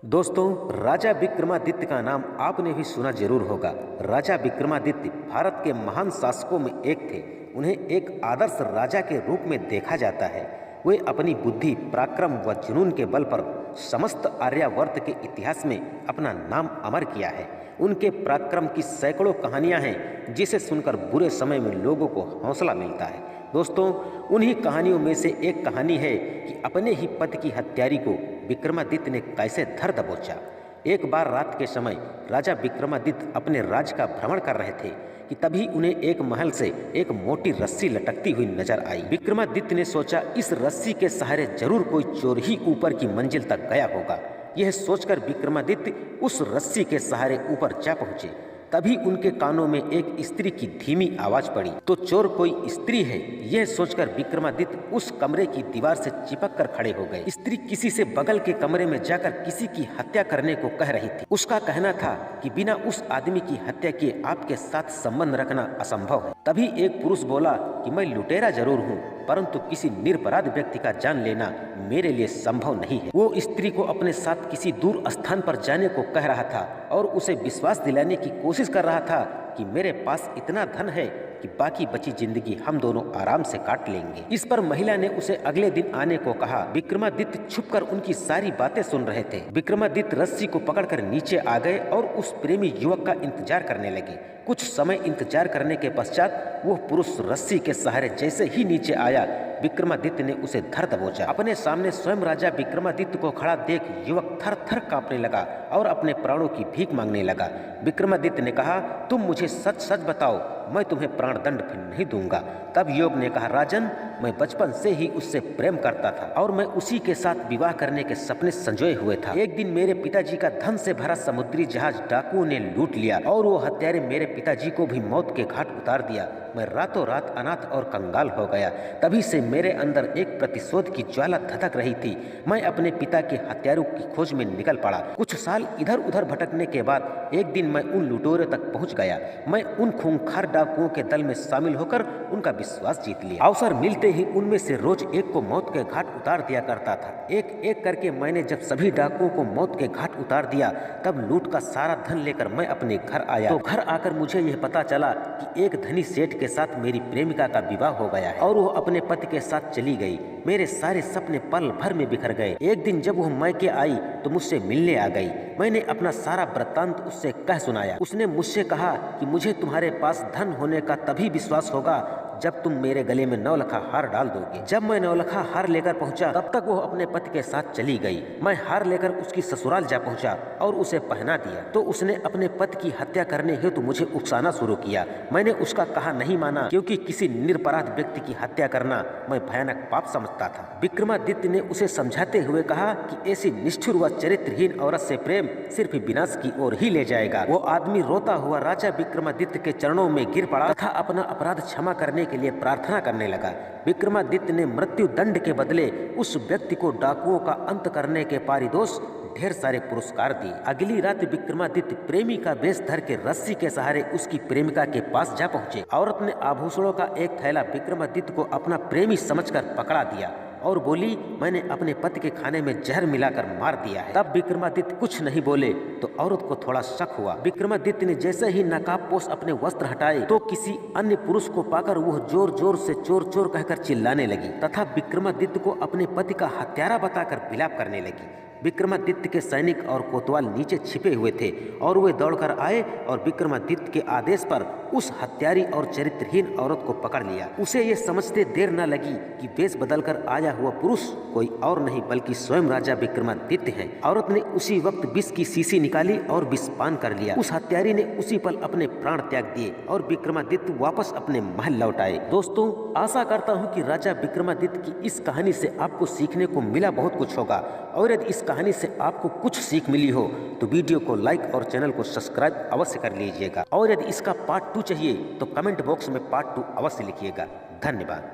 दोस्तों, राजा विक्रमादित्य का नाम आपने भी सुना जरूर होगा। राजा विक्रमादित्य भारत के महान शासकों में एक थे। उन्हें एक आदर्श राजा के रूप में देखा जाता है। वे अपनी बुद्धि, पराक्रम व जुनून के बल पर समस्त आर्यावर्त के इतिहास में अपना नाम अमर किया है। उनके पराक्रम की सैकड़ों कहानियां हैं, जिसे सुनकर बुरे समय में लोगों को हौसला मिलता है। दोस्तों, उन्हीं कहानियों में से एक कहानी है कि अपने ही पति की हत्यारी को विक्रमादित्य ने कैसे धर दबोचा। एक बार रात के समय राजा विक्रमादित्य अपने राज्य का भ्रमण कर रहे थे कि तभी उन्हें एक महल से एक मोटी रस्सी लटकती हुई नजर आई। विक्रमादित्य ने सोचा, इस रस्सी के सहारे जरूर कोई चोर ही ऊपर की मंजिल तक गया होगा। यह सोचकर विक्रमादित्य उस रस्सी के सहारे ऊपर जा पहुंचे। तभी उनके कानों में एक स्त्री की धीमी आवाज पड़ी। तो चोर कोई स्त्री है, यह सोचकर विक्रमादित्य उस कमरे की दीवार से चिपक कर खड़े हो गए। स्त्री किसी से बगल के कमरे में जाकर किसी की हत्या करने को कह रही थी। उसका कहना था कि बिना उस आदमी की हत्या किए आपके साथ संबंध रखना असंभव है। तभी एक पुरुष बोला कि मैं लुटेरा जरूर हूँ, परंतु किसी निरपराध व्यक्ति का जान लेना मेरे लिए संभव नहीं है। वो स्त्री को अपने साथ किसी दूर स्थान पर जाने को कह रहा था और उसे विश्वास दिलाने की कोशिश कर रहा था कि मेरे पास इतना धन है कि बाकी बची जिंदगी हम दोनों आराम से काट लेंगे। इस पर महिला ने उसे अगले दिन आने को कहा। विक्रमादित्य छुपकर उनकी सारी बातें सुन रहे थे। विक्रमादित्य रस्सी को पकड़कर नीचे आ गए और उस प्रेमी युवक का इंतजार करने लगे। कुछ समय इंतजार करने के पश्चात वह पुरुष रस्सी के सहारे जैसे ही नीचे आया, विक्रमादित्य ने उसे धर दबोचा। अपने सामने स्वयं राजा विक्रमादित्य को खड़ा देख युवक थर थर कांपने लगा और अपने प्राणों की भीख मांगने लगा। विक्रमादित्य ने कहा, तुम मुझे सच सच बताओ, मैं तुम्हें प्राणदंड फिर नहीं दूंगा। तब युवक ने कहा, राजन, मैं बचपन से ही उससे प्रेम करता था और मैं उसी के साथ विवाह करने के सपने संजोए हुए था। एक दिन मेरे पिताजी का धन से भरा समुद्री जहाज डाकुओं ने लूट लिया और वो हत्यारे मेरे पिताजी को भी मौत के घाट उतार दिया। मैं रातों रात अनाथ और कंगाल हो गया। तभी से मेरे अंदर एक प्रतिशोध की ज्वाला धधक रही थी। मैं अपने पिता के हत्यारों की खोज में निकल पड़ा। कुछ साल इधर उधर भटकने के बाद एक दिन मैं उन लुटेरों तक पहुंच गया। मैं उन खूंखार डाकुओं के दल में शामिल होकर उनका विश्वास जीत लिया। अवसर मिलते ही उनमें से रोज एक को मौत के घाट उतार दिया करता था। एक एक करके मैंने जब सभी डाकुओं को मौत के घाट उतार दिया, तब लूट का सारा धन लेकर मैं अपने घर आया। तो घर आकर मुझे यह पता चला कि एक धनी सेठ के साथ मेरी प्रेमिका का विवाह हो गया है और वो अपने पति के साथ चली गई। मेरे सारे सपने पल भर में बिखर गए। एक दिन जब वह मायके आई तो मुझसे मिलने आ गई। मैंने अपना सारा वृत्तांत उससे कह सुनाया। उसने मुझसे कहा कि मुझे तुम्हारे पास धन होने का तभी विश्वास होगा जब तुम मेरे गले में नौलखा हार डाल दोगे। जब मैं नौलखा हार लेकर पहुंचा, तब तक वो अपने पति के साथ चली गई। मैं हार लेकर उसकी ससुराल जा पहुंचा और उसे पहना दिया तो उसने अपने पति की हत्या करने हेतु मुझे उकसाना शुरू किया। मैंने उसका कहा नहीं माना, क्योंकि किसी निरपराध व्यक्ति की हत्या करना मैं भयानक पाप समझता था। विक्रमादित्य ने उसे समझाते हुए कहा कि ऐसी निष्ठुर व चरित्रहीन औरत से प्रेम सिर्फ विनाश की ओर ही ले जाएगा। वो आदमी रोता हुआ राजा विक्रमादित्य के चरणों में गिर पड़ा तथा अपना अपराध क्षमा करने के लिए प्रार्थना करने लगा। विक्रमादित्य ने मृत्यु दंड के बदले उस व्यक्ति को डाकुओं का अंत करने के पारितोष ढेर सारे पुरस्कार दिए। अगली रात विक्रमादित्य प्रेमी का वेश धर के रस्सी के सहारे उसकी प्रेमिका के पास जा पहुंचे। औरत ने आभूषणों का एक थैला विक्रमादित्य को अपना प्रेमी समझकर पकड़ा दिया और बोली, मैंने अपने पति के खाने में जहर मिलाकर मार दिया है। तब विक्रमादित्य कुछ नहीं बोले तो औरत को थोड़ा शक हुआ। विक्रमादित्य ने जैसे ही नकाबपोश अपने वस्त्र हटाए तो किसी अन्य पुरुष को पाकर वह जोर जोर से चोर चोर कहकर चिल्लाने लगी तथा विक्रमादित्य को अपने पति का हत्यारा बताकर विलाप करने लगी। विक्रमादित्य के सैनिक और कोतवाल नीचे छिपे हुए थे और वे दौड़कर आए और विक्रमादित्य के आदेश पर उस हत्यारी और चरित्रहीन औरत को पकड़ लिया। उसे ये समझते देर न लगी कि वेश बदलकर आया हुआ पुरुष कोई और नहीं बल्कि स्वयं राजा विक्रमादित्य है। औरत ने उसी वक्त विष की शीशी निकाली और विष पान कर लिया। उस हत्यारी ने उसी पल अपने प्राण त्याग दिए और विक्रमादित्य वापस अपने महल लौट आए। दोस्तों, आशा करता हूँ कि राजा विक्रमादित्य की इस कहानी से आपको सीखने को मिला बहुत कुछ होगा और यदि इस कहानी से आपको कुछ सीख मिली हो तो वीडियो को लाइक और चैनल को सब्सक्राइब अवश्य कर लीजिएगा और यदि इसका पार्ट 2 चाहिए तो कमेंट बॉक्स में पार्ट 2 अवश्य लिखिएगा। धन्यवाद।